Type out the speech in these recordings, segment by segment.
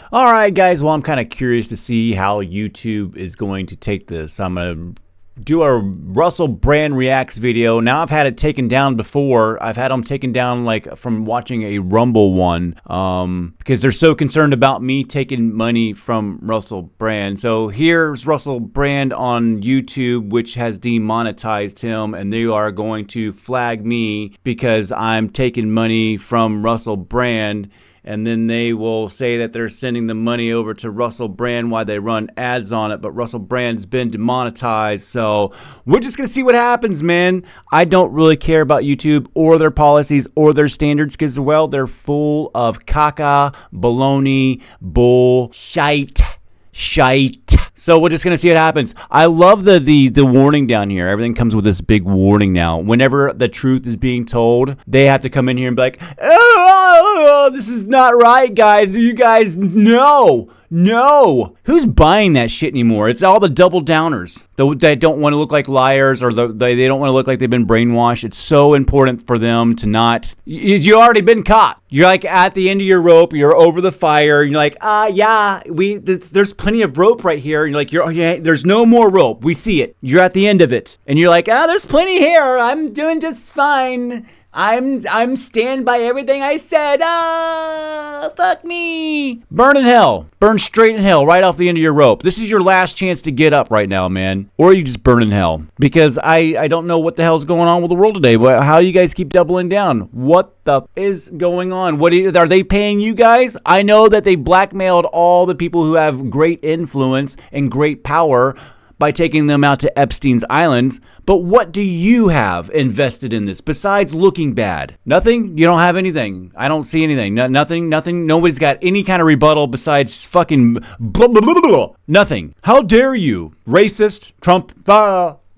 All right, guys. Well, I'm kind of curious to see how YouTube is going to take this. I'm going to do a Russell Brand Reacts video. Now, I've had it taken down before. I've had them taken down like from watching a Rumble one because they're so concerned about me taking money from Russell Brand. So here's Russell Brand on YouTube, which has demonetized him, and they are going to flag me because I'm taking money from Russell Brand. And then they will say that they're sending the money over to Russell Brand while they run ads on it. But Russell Brand's been demonetized. So we're just going to see what happens, man. I don't really care about YouTube or their policies or their standards because, well, they're full of caca, baloney, bull, shite. So we're just going to see what happens. I love the warning down here. Everything comes with this big warning now. Whenever the truth is being told, they have to come in here and be like, oh, this is not right, guys. You guys, no. Who's buying that shit anymore? It's all the double downers that don't want to look like liars or they don't want to look like they've been brainwashed. It's so important for them to not. You already been caught. You're like at the end of your rope. You're over the fire. And you're like, yeah, there's plenty of rope right here. And you're like, there's no more rope. We see it. You're at the end of it. And you're like, there's plenty here. I'm doing just fine. I'm stand by everything I said. Fuck me. Burn in hell. Burn straight in hell right off the end of your rope. This is your last chance to get up right now, man. Or you just burn in hell. Because I don't know what the hell's going on with the world today. How do you guys keep doubling down? What the is going on? Are they paying you guys? I know that they blackmailed all the people who have great influence and great power by taking them out to Epstein's Island. But what do you have invested in this besides looking bad? Nothing? You don't have anything. I don't see anything. Nothing. Nobody's got any kind of rebuttal besides fucking blah, blah, blah, blah. Nothing. How dare you? Racist, Trump,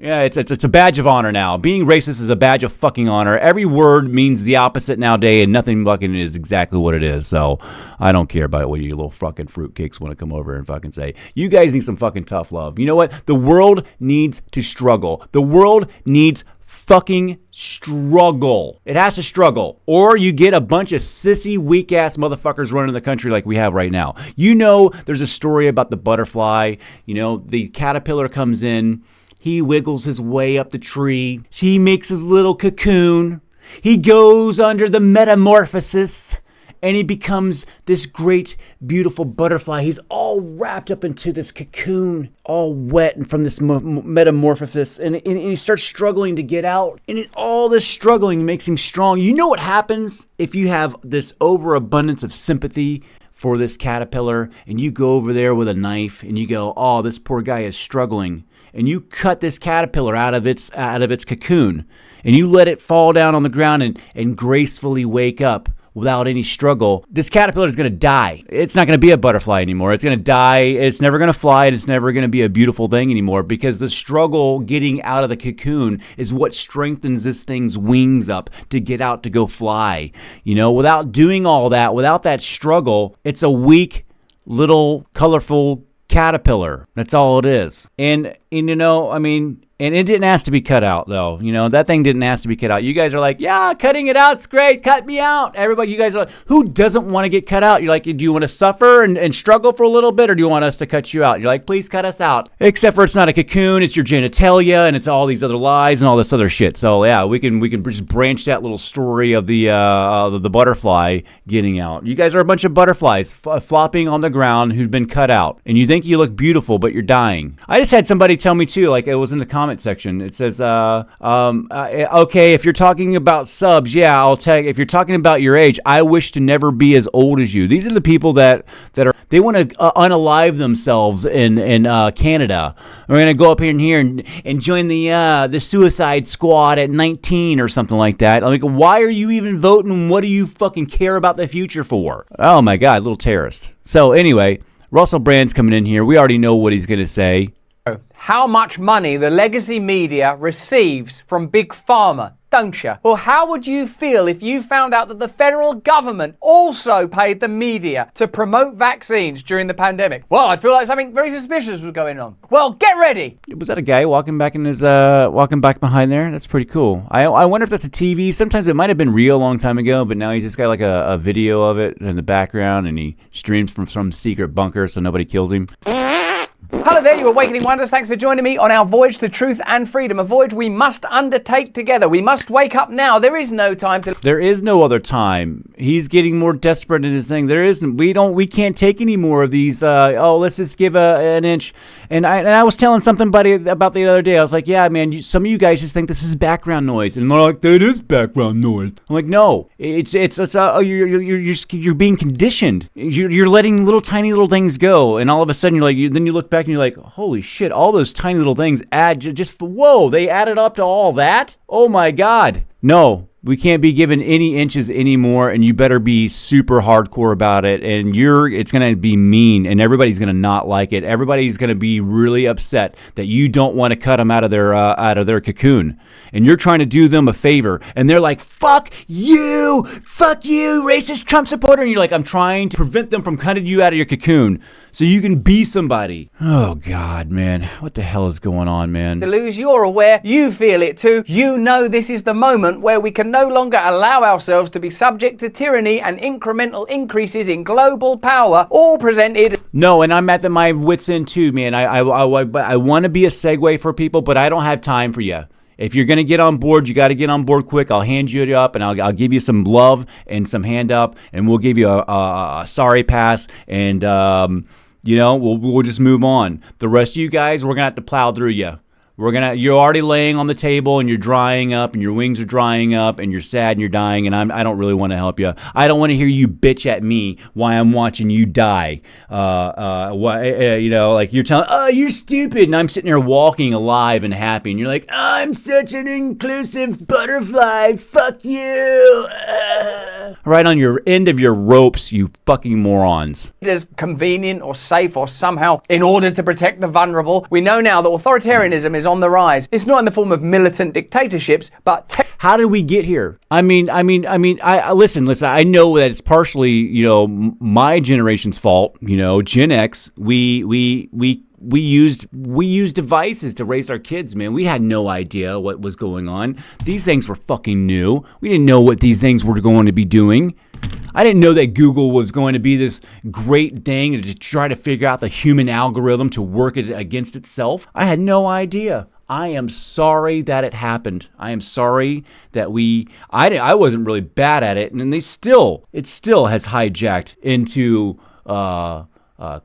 yeah, it's a badge of honor now. Being racist is a badge of fucking honor. Every word means the opposite nowadays, and nothing fucking is exactly what it is. So I don't care about what you little fucking fruitcakes want to come over and fucking say. You guys need some fucking tough love. You know what? The world needs to struggle. The world needs fucking struggle. It has to struggle. Or you get a bunch of sissy, weak-ass motherfuckers running the country like we have right now. You know, there's a story about the butterfly. You know, the caterpillar comes in. He wiggles his way up the tree. He makes his little cocoon. He goes under the metamorphosis, and he becomes this great, beautiful butterfly. He's all wrapped up into this cocoon, all wet and from this metamorphosis, and he starts struggling to get out. And all this struggling makes him strong. You know what happens if you have this overabundance of sympathy for this caterpillar, and you go over there with a knife, and you go, oh, this poor guy is struggling. And you cut this caterpillar out of its cocoon, and you let it fall down on the ground and gracefully wake up without any struggle. This caterpillar is going to die. It's not going to be a butterfly anymore. It's going to die. It's never going to fly, and it's never going to be a beautiful thing anymore because the struggle getting out of the cocoon is what strengthens this thing's wings up to get out to go fly. You know, without doing all that, without that struggle, it's a weak, little, colorful caterpillar. That's all it is. And you know, I mean, and it didn't ask to be cut out, though. You know, that thing didn't ask to be cut out. You guys are like, yeah, cutting it out's great. Cut me out. Everybody, you guys are like, who doesn't want to get cut out? You're like, do you want to suffer and struggle for a little bit, or do you want us to cut you out? You're like, please cut us out. Except for it's not a cocoon, it's your genitalia, and it's all these other lies and all this other shit. So yeah, we can just branch that little story of the butterfly getting out. You guys are a bunch of butterflies flopping on the ground who've been cut out, and you think you look beautiful, but you're dying. I just had somebody tell me too, like it was in the comment section. It says, okay, if you're talking about subs, yeah, I'll take. If you're talking about your age, I wish to never be as old as you. These are the people that they want to unalive themselves in Canada. We're gonna go up in here and join the Suicide Squad at 19 or something like that. Like, why are you even voting? What do you fucking care about the future for? Oh my God, little terrorist. So anyway, Russell Brand's coming in here. We already know what he's gonna say. how much money the legacy media receives from Big Pharma, don't you? Or how would you feel if you found out that the federal government also paid the media to promote vaccines during the pandemic? Well, I feel like something very suspicious was going on. Well, get ready! Was that a guy walking back behind there? That's pretty cool. I wonder if that's a TV. Sometimes it might have been real a long time ago, but now he's just got like a video of it in the background, and he streams from some secret bunker so nobody kills him. Hello there, you Awakening Wonders. Thanks for joining me on our voyage to truth and freedom. A voyage we must undertake together. We must wake up now. There is no time to... There is no other time. He's getting more desperate in his thing. There isn't. We can't take any more of these, let's just give an inch. And I was telling somebody about the other day. I was like, yeah, man, some of you guys just think this is background noise. And they're like, that is background noise. I'm like, no, you're being conditioned. You're letting tiny little things go. And all of a sudden then you look back and you're like, holy shit, all those tiny little things add whoa, they added up to all that? Oh my God. No, we can't be given any inches anymore, and you better be super hardcore about it, and it's going to be mean, and everybody's going to not like it. Everybody's going to be really upset that you don't want to cut them out of their cocoon, and you're trying to do them a favor, and they're like, fuck you, racist Trump supporter, and you're like, I'm trying to prevent them from cutting you out of your cocoon so you can be somebody. Oh God, man, what the hell is going on, man? To lose, you're aware, you feel it too. You know this is the moment where we can no longer allow ourselves to be subject to tyranny and incremental increases in global power, all presented. No, and I'm at my wit's end too, man. I want to be a segue for people, but I don't have time for you. If you're going to get on board, you got to get on board quick. I'll hand you it up, and I'll give you some love and some hand up, and we'll give you a sorry pass, and we'll just move on. The rest of you guys, we're going to have to plow through you. You're already laying on the table and you're drying up and your wings are drying up and you're sad and you're dying, and I don't really want to help you. I don't want to hear you bitch at me while I'm watching you die. Like you're telling, oh, you're stupid, and I'm sitting there walking alive and happy, and you're like, I'm such an inclusive butterfly, fuck you. Right on your end of your ropes, you fucking morons. As convenient or safe or somehow in order to protect the vulnerable. We know now that authoritarianism is on the rise. It's not in the form of militant dictatorships, but how did we get here? I listen. I know that it's partially, my generation's fault. Gen X. We used devices to raise our kids, man. We had no idea what was going on. These things were fucking new. We didn't know what these things were going to be doing. I didn't know that Google was going to be this great thing to try to figure out the human algorithm to work it against itself. I had no idea. I am sorry that it happened. I am sorry that I wasn't really bad at it, and it still has hijacked into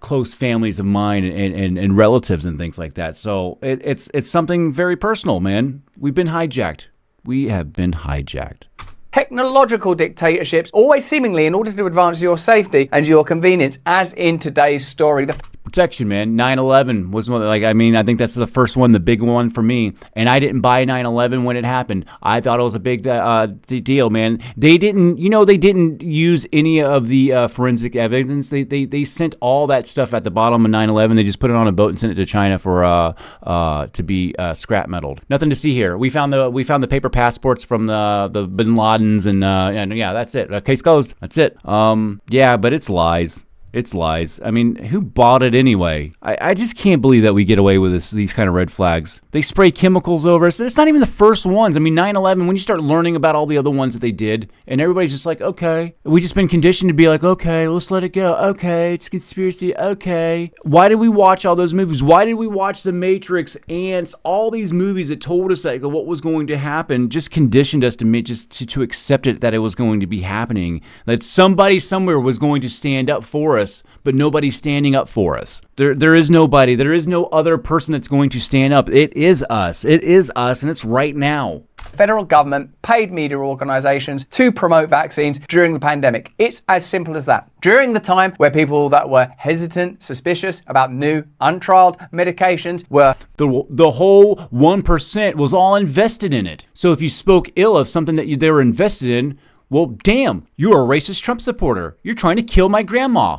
close families of mine and relatives and things like that. So it's something very personal, man. We've been hijacked. We have been hijacked. Technological dictatorships, always seemingly in order to advance your safety and your convenience, as in today's story. Protection, man. 9/11 was one. I think that's the first one, the big one for me. And I didn't buy 9/11 when it happened. I thought it was a big deal, man. They didn't use any of the forensic evidence. They sent all that stuff at the bottom of 9/11. They just put it on a boat and sent it to China for to be scrap metaled. Nothing to see here. We found the paper passports from the Bin Ladens, and yeah, that's it. Case closed. That's it. Yeah, but it's lies. It's lies. I mean, who bought it anyway? I just can't believe that we get away with these kind of red flags. They spray chemicals over us. It's not even the first ones. I mean, 9/11, when you start learning about all the other ones that they did, and everybody's just like, okay. We've just been conditioned to be like, okay, let's let it go. Okay, it's conspiracy. Okay. Why did we watch all those movies? Why did we watch The Matrix, Ants, all these movies that told us that what was going to happen, just conditioned us to accept it, that it was going to be happening, that somebody somewhere was going to stand up for us, but nobody's standing up for us. There is nobody. There is no other person that's going to stand up. It is us. It is us, and it's right now. Federal government paid media organizations to promote vaccines during the pandemic. It's as simple as that. During the time where people that were hesitant, suspicious about new, untrialed medications were... The whole 1% was all invested in it. So if you spoke ill of something that they were invested in, well, damn, you're a racist Trump supporter. You're trying to kill my grandma.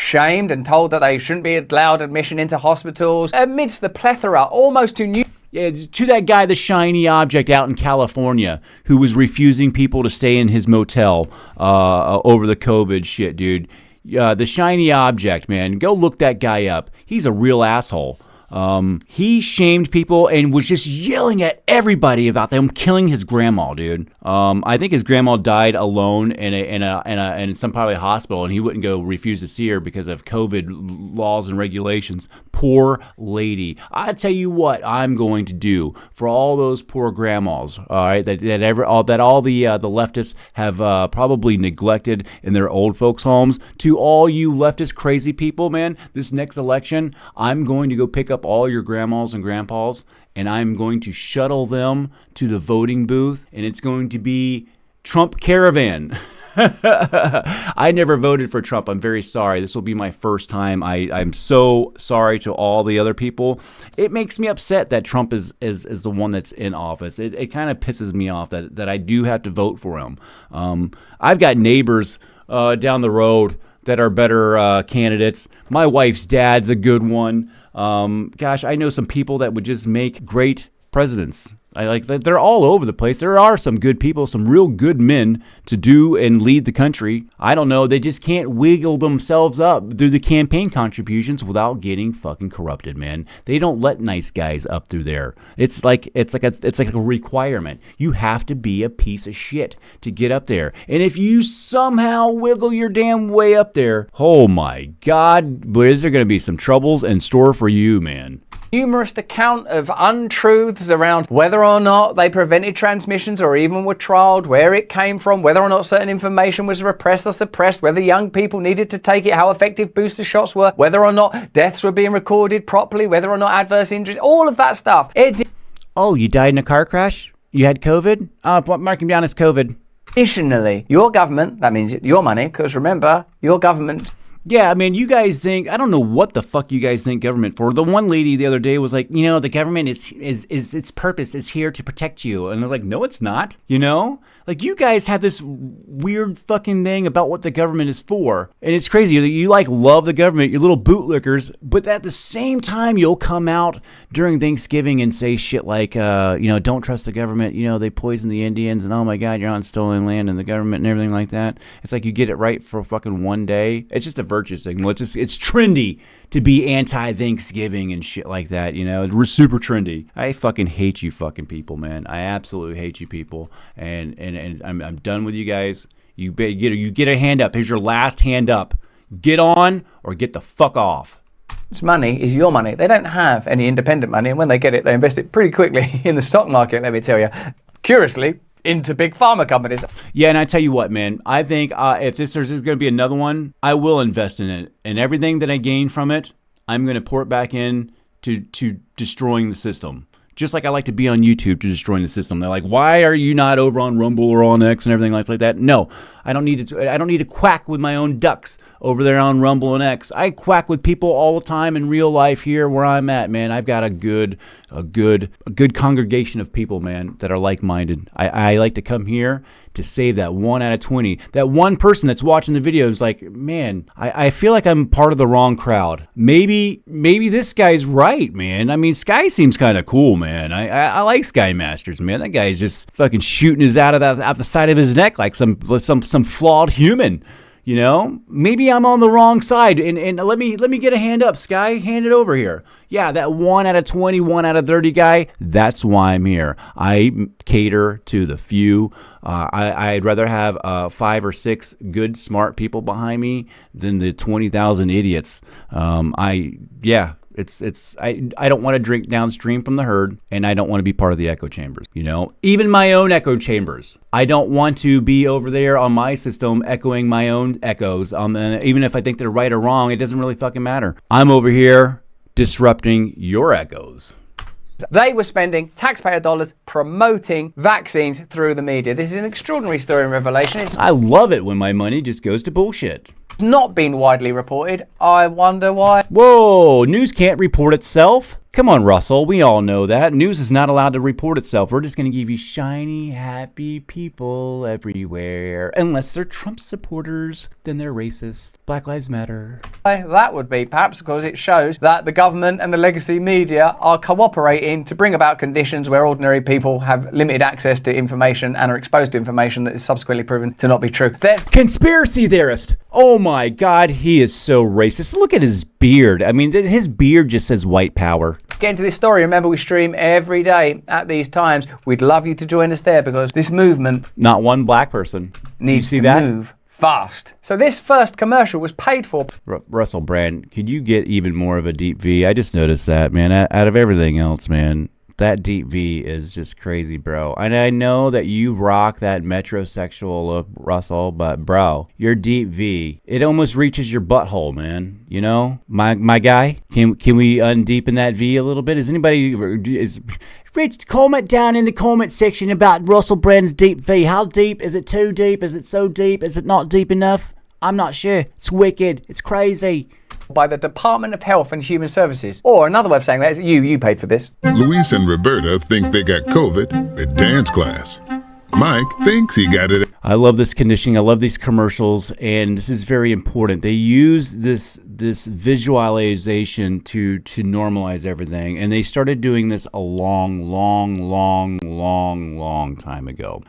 shamed and told that they shouldn't be allowed admission into hospitals, amidst the plethora, almost to new... Yeah, to that guy, the shiny object out in California, who was refusing people to stay in his motel over the COVID shit, dude. The shiny object, man. Go look that guy up. He's a real asshole. He shamed people and was just yelling at everybody about them killing his grandma, dude. I think his grandma died alone in some probably hospital, and he wouldn't go refuse to see her because of COVID laws and regulations. Poor lady. I tell you what, I'm going to do for all those poor grandmas. All right, that all the leftists have probably neglected in their old folks' homes. To all you leftist crazy people, man, this next election, I'm going to go pick up all your grandmas and grandpas, and I'm going to shuttle them to the voting booth, and it's going to be Trump caravan. I never voted for Trump. I'm very sorry. This will be my first time. I'm so sorry to all the other people. It makes me upset that Trump is the one that's in office. It kind of pisses me off that I do have to vote for him. I've got neighbors down the road that are better candidates. My wife's dad's a good one. Gosh, I know some people that would just make great presidents. They're all over the place. There are some good people, some real good men to do and lead the country. I don't know. They just can't wiggle themselves up through the campaign contributions without getting fucking corrupted, man. They don't let nice guys up through there. It's like a requirement. You have to be a piece of shit to get up there. And if you somehow wiggle your damn way up there, oh my God, but is there going to be some troubles in store for you, man? Numerous account of untruths around whether or not they prevented transmissions or even were trialed, where it came from, whether or not certain information was repressed or suppressed, whether young people needed to take it, how effective booster shots were, whether or not deaths were being recorded properly, whether or not adverse injuries, all of that stuff. Oh, you died in a car crash? You had COVID? Mark him down as COVID. Additionally, your government, that means your money, because remember, your government... Yeah, I mean, you guys think, I don't know what the fuck you guys think government for. The one lady the other day was like, you know, the government is its purpose is here to protect you. And I was like, no, it's not, you know? Like, you guys have this weird fucking thing about what the government is for. And it's crazy. You like love the government, you're little bootlickers, but at the same time, you'll come out during Thanksgiving and say shit like, don't trust the government. You know, they poison the Indians and oh my God, you're on stolen land and the government and everything like that. It's like you get it right for fucking one day. It's just a virtue signal. It's trendy to be anti-Thanksgiving and shit like that, you know. We're super trendy. I fucking hate you fucking people, man. I absolutely hate you people. And I'm done with you guys. You get a hand up. Here's your last hand up. Get on or get the fuck off. This money is your money. They don't have any independent money, and when they get it, they invest it pretty quickly in the stock market, let me tell you. Curiously, into big pharma companies. Yeah, and I tell you what, man, I think if there's going to be another one, I will invest in it. And everything that I gain from it, I'm going to pour it back in to destroying the system. Just like I like to be on YouTube to destroying the system. They're like, why are you not over on Rumble or on X and everything like that? No, I don't need to quack with my own ducks over there on Rumble and X. I quack with people all the time in real life here where I'm at, man. I've got a good congregation of people, man, that are like-minded. I like to come here to save that 1 out of 20. That one person that's watching the video is like, man, I feel like I'm part of the wrong crowd. Maybe this guy's right, man. I mean, Sky seems kind of cool, man. I like SkyMasters, man. That guy's just fucking shooting his out the side of his neck like some flawed human. You know, maybe I'm on the wrong side, and let me get a hand up, Sky. Hand it over here. Yeah, that 1 out of 20, 1 out of 30 guy. That's why I'm here. I cater to the few. I'd rather have 5 or 6 good, smart people behind me than the 20,000 idiots. I don't want to drink downstream from the herd, and I don't want to be part of the echo chambers, you know? Even my own echo chambers. I don't want to be over there on my system echoing my own echoes. Even if I think they're right or wrong, it doesn't really fucking matter. I'm over here disrupting your echoes. They were spending taxpayer dollars promoting vaccines through the media. This is an extraordinary story in Revelation. I love it when my money just goes to bullshit. Not been widely reported. I wonder why. Whoa, news can't report itself. Come on, Russell. We all know that. News is not allowed to report itself. We're just going to give you shiny, happy people everywhere. Unless they're Trump supporters, then they're racist. Black Lives Matter. That would be perhaps because it shows that the government and the legacy media are cooperating to bring about conditions where ordinary people have limited access to information and are exposed to information that is subsequently proven to not be true. Conspiracy theorist. Oh my God, he is so racist. Look at his beard. I mean, his beard just says white power. Get into this story. Remember, we stream every day at these times. We'd love you to join us there because this movement, not one black person, needs to move fast. So this first commercial was paid for. Russell Brand, could you get even more of a deep V? I just noticed that, man. Out of everything else, man, that deep V is just crazy, bro. And I know that you rock that metrosexual look, Russell, but bro, your deep V, it almost reaches your butthole, man. You know, my guy, can we undeepen that V a little bit? Rich, comment down in the comment section about Russell Brand's deep V. How deep? Is it too deep? Is it so deep? Is it not deep enough? I'm not sure. It's wicked. It's crazy. By the Department of Health and Human Services. Or another way of saying that is you paid for this. Luis and Roberta think they got COVID at dance class. Mike thinks he got it. I love this conditioning. I love these commercials, and this is very important. They use this visualization to normalize everything, and they started doing this a long time ago.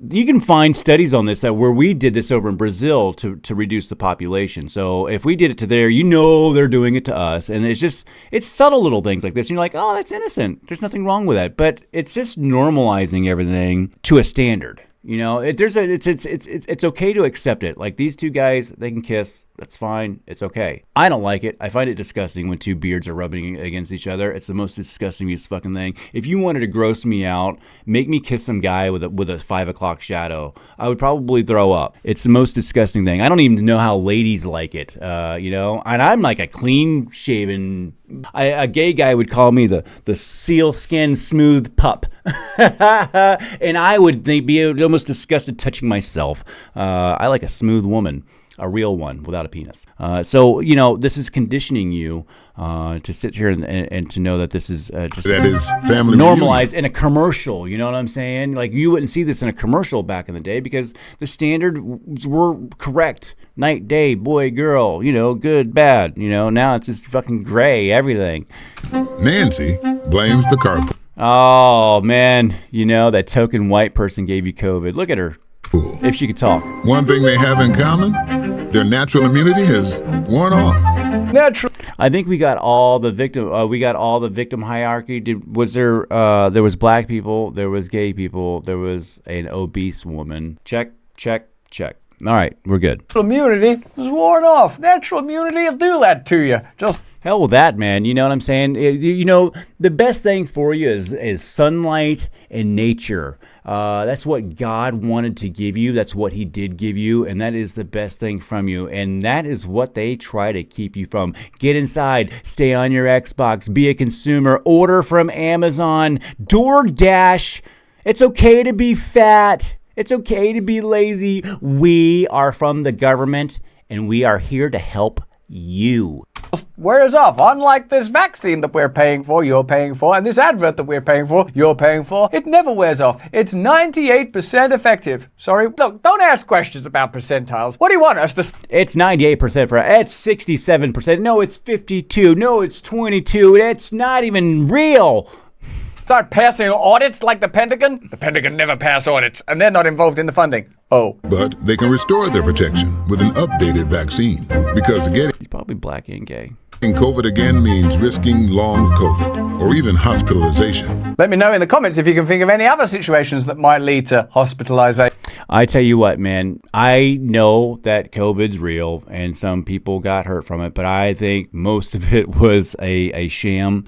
You can find studies on this where we did this over in Brazil to reduce the population. So if we did it to there, you know they're doing it to us, and it's subtle little things like this. And you're like, oh, that's innocent. There's nothing wrong with that, but it's just normalizing everything to a standard. You know, it's okay to accept it. Like these two guys, they can kiss. That's fine. It's okay. I don't like it. I find it disgusting when two beards are rubbing against each other. It's the most disgustingest fucking thing. If you wanted to gross me out, make me kiss some guy with a 5 o'clock shadow, I would probably throw up. It's the most disgusting thing. I don't even know how ladies like it. You know, and I'm like a clean shaven. A gay guy would call me the seal skin smooth pup. And I would be almost disgusted touching myself. I like a smooth woman. A real one without a penis. So, you know, this is conditioning you to sit here and to know that this is just that is family normalized in a commercial. You know what I'm saying? Like you wouldn't see this in a commercial back in the day because the standards were correct. Night, day, boy, girl, you know, good, bad. You know, now it's just fucking gray, everything. Nancy blames the carpool. Oh, man. You know, that token white person gave you COVID. Look at her. If she could talk. One thing they have in common, their natural immunity has worn off. Natural. I think we got all the victim hierarchy. There was black people, there was gay people, there was an obese woman. Check. All right, we're good. Natural immunity is worn off. Natural immunity will do that to you. Just hell with that, man. You know what I'm saying? You know, the best thing for you is sunlight and nature. That's what God wanted to give you. That's what he did give you. And that is the best thing from you. And that is what they try to keep you from. Get inside. Stay on your Xbox. Be a consumer. Order from Amazon. DoorDash. It's okay to be fat. It's okay to be lazy. We are from the government, and we are here to help you. Wears off. Unlike this vaccine that we're paying for, you're paying for, and this advert that we're paying for, you're paying for, it never wears off. It's 98% effective. Sorry, look, don't ask questions about percentiles. What do you want us to... It's 98% for... It's 67%. No, it's 52. No, it's 22. It's not even real. Start passing audits like the Pentagon? The Pentagon never pass audits, and they're not involved in the funding. Oh. But they can restore their protection with an updated vaccine. Because He's probably black and gay. Getting COVID again means risking long COVID or even hospitalization. Let me know in the comments if you can think of any other situations that might lead to hospitalization. I tell you what, man, I know that COVID's real and some people got hurt from it, but I think most of it was a sham.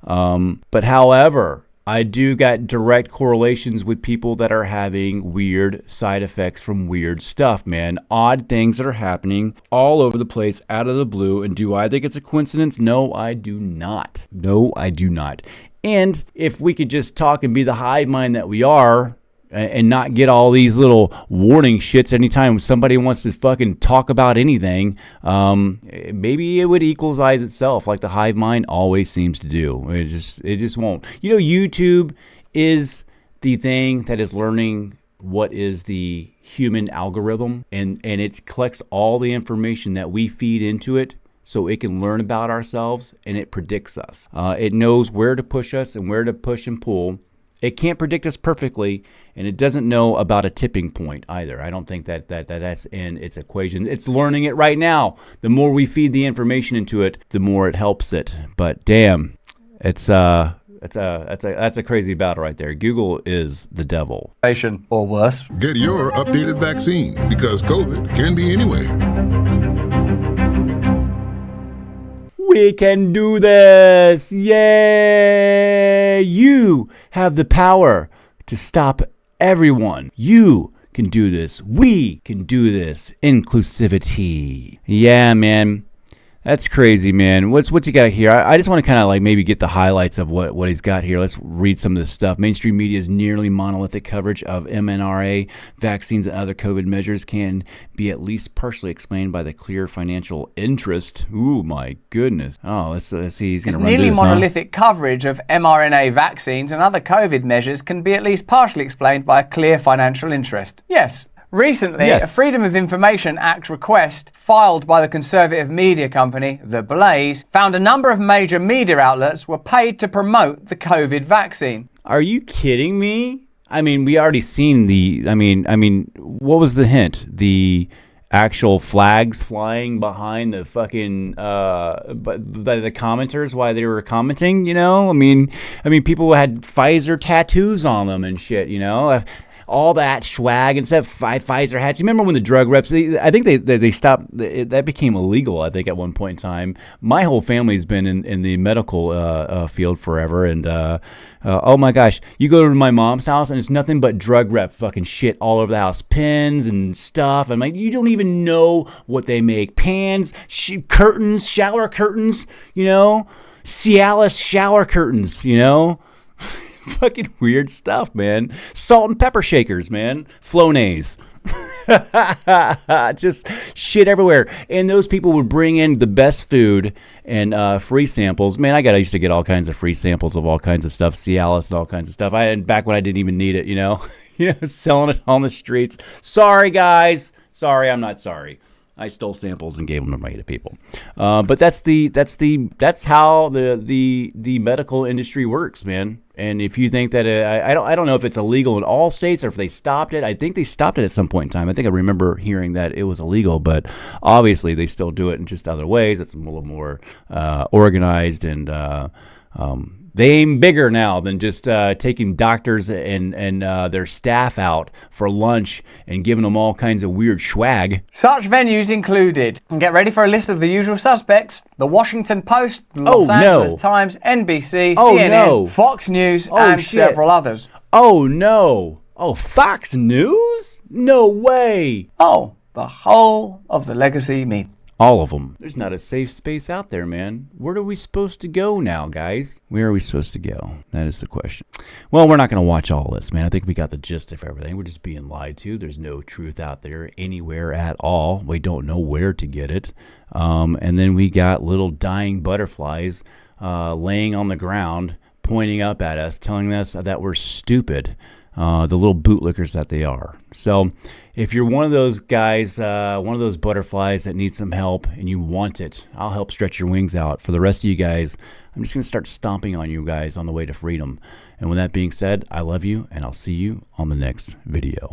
But however, I do got direct correlations with people that are having weird side effects from weird stuff, man. Odd things that are happening all over the place, out of the blue. And do I think it's a coincidence? No, I do not. No, I do not. And if we could just talk and be the hive mind that we are, and not get all these little warning shits anytime somebody wants to fucking talk about anything. Maybe it would equalize itself like the hive mind always seems to do. It just won't. You know, YouTube is the thing that is learning what is the human algorithm, and it collects all the information that we feed into it so it can learn about ourselves, and it predicts us. It knows where to push us and where to push and pull. It can't predict us perfectly, and it doesn't know about a tipping point either. I don't think that's in its equation. It's learning it right now. The more we feed the information into it, the more it helps it. But damn, that's a crazy battle right there. Google is the devil. Or worse. Get your updated vaccine because COVID can be anywhere. We can do this! Yay! You have the power to stop everyone. You can do this. We can do this. Inclusivity. Yeah, man. That's crazy, man. What's you got here? I just want to kind of like maybe get the highlights of what he's got here. Let's read some of this stuff. Mainstream media's nearly monolithic coverage of mRNA vaccines and other COVID measures can be at least partially explained by the clear financial interest. Ooh, my goodness. Oh, let's see. He's going to run nearly through this, monolithic coverage of mRNA vaccines and other COVID measures can be at least partially explained by a clear financial interest. Yes. Recently, a Freedom of Information Act request filed by the conservative media company, The Blaze, found a number of major media outlets were paid to promote the COVID vaccine. Are you kidding me? I mean, we already seen I mean, what was the hint? The actual flags flying behind the fucking the commenters while they were commenting, you know? I mean, people had Pfizer tattoos on them and shit, you know? All that swag instead of Pfizer hats. You remember when the drug reps, I think they stopped, that became illegal, I think, at one point in time. My whole family's been in the medical field forever, and oh my gosh, you go to my mom's house and it's nothing but drug rep fucking shit all over the house. Pins and stuff. I'm like, you don't even know what they make. Pans, curtains, shower curtains, you know? Cialis shower curtains, you know? Fucking weird stuff, man. Salt and pepper shakers, man. Flonase. Just shit everywhere. And those people would bring in the best food and free samples. Man, I used to get all kinds of free samples of all kinds of stuff, Cialis and all kinds of stuff. Back when I didn't even need it, you know, selling it on the streets. Sorry, guys. Sorry, I'm not sorry. I stole samples and gave them away to people. But that's how the medical industry works, man. And if you think that I don't know if it's illegal in all states or if they stopped it. I think they stopped it at some point in time. I think I remember hearing that it was illegal, but obviously they still do it in just other ways. It's a little more organized, and they aim bigger now than just taking doctors and their staff out for lunch and giving them all kinds of weird swag. Such venues included, and get ready for a list of the usual suspects: The Washington Post, Los Angeles Times, NBC, CNN, Fox News, and several others. Oh no! Oh, Fox News? No way! Oh, the whole of the legacy media. All of them. There's not a safe space out there, man. Where are we supposed to go now, guys? Where are we supposed to go? That is the question. Well, we're not going to watch all this, man. I think we got the gist of everything. We're just being lied to. There's no truth out there anywhere at all. We don't know where to get it. And then we got little dying butterflies laying on the ground, pointing up at us, telling us that we're stupid. The little bootlickers that they are. So if you're one of those guys, one of those butterflies that needs some help and you want it, I'll help stretch your wings out. For the rest of you guys, I'm just going to start stomping on you guys on the way to freedom. And with that being said, I love you, and I'll see you on the next video.